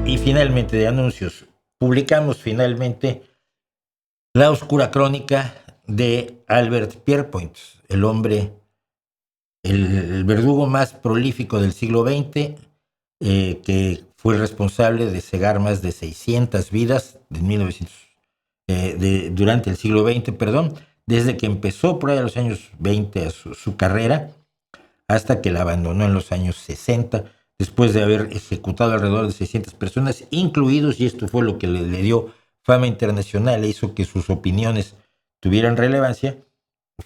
Y finalmente, de anuncios, publicamos finalmente La oscura crónica de Albert Pierrepoint, el hombre, el verdugo más prolífico del siglo XX, que fue el responsable de cegar más de 600 vidas durante el siglo XX, perdón, desde que empezó por ahí a los años 20 su carrera, hasta que la abandonó en los años 60, después de haber ejecutado alrededor de 600 personas, incluidos, y esto fue lo que le dio fama internacional e hizo que sus opiniones tuvieran relevancia,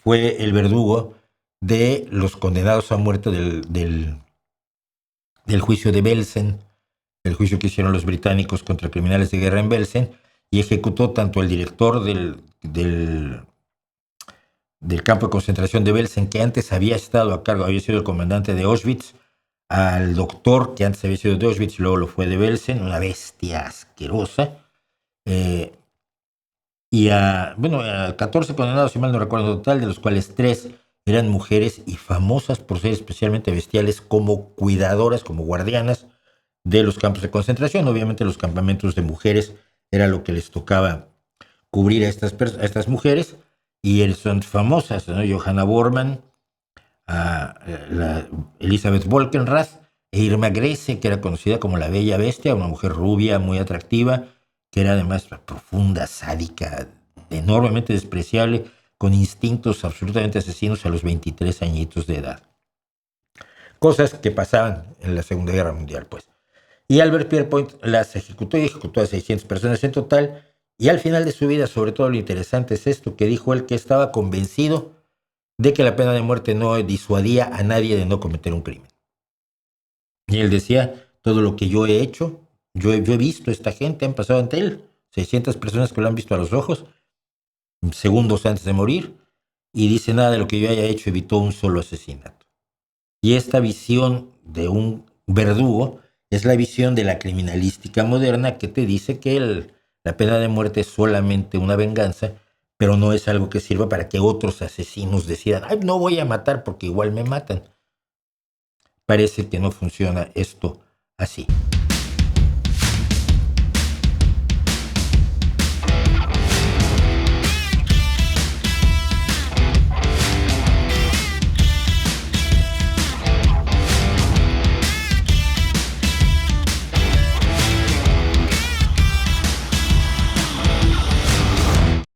fue el verdugo de los condenados a muerte del juicio de Belsen, el juicio que hicieron los británicos contra criminales de guerra en Belsen, y ejecutó tanto el director del campo de concentración de Belsen, que antes había estado a cargo, había sido el comandante de Auschwitz, al doctor que antes había sido de Auschwitz, luego lo fue de Belsen, una bestia asquerosa, y a 14 condenados, si mal no recuerdo, en total, de los cuales 3 eran mujeres y famosas por ser especialmente bestiales como cuidadoras, como guardianas de los campos de concentración. Obviamente los campamentos de mujeres era lo que les tocaba cubrir a estas mujeres, y son famosas, ¿no? Johanna Bormann, Elizabeth Wolkenrath e Irma Grese, que era conocida como la Bella Bestia, una mujer rubia, muy atractiva, que era además profunda, sádica, enormemente despreciable, con instintos absolutamente asesinos a los 23 añitos de edad. Cosas que pasaban en la Segunda Guerra Mundial, pues. Y Albert Pierrepoint las ejecutó a 600 personas en total, y al final de su vida, sobre todo lo interesante es esto, que dijo él, que estaba convencido de que la pena de muerte no disuadía a nadie de no cometer un crimen. Y él decía, todo lo que yo he hecho, yo he visto a esta gente, han pasado ante él, 600 personas que lo han visto a los ojos, segundos antes de morir, y dice, nada de lo que yo haya hecho evitó un solo asesinato. Y esta visión de un verdugo es la visión de la criminalística moderna, que te dice que la pena de muerte es solamente una venganza, pero no es algo que sirva para que otros asesinos decidan, ay, no voy a matar porque igual me matan. Parece que no funciona esto así.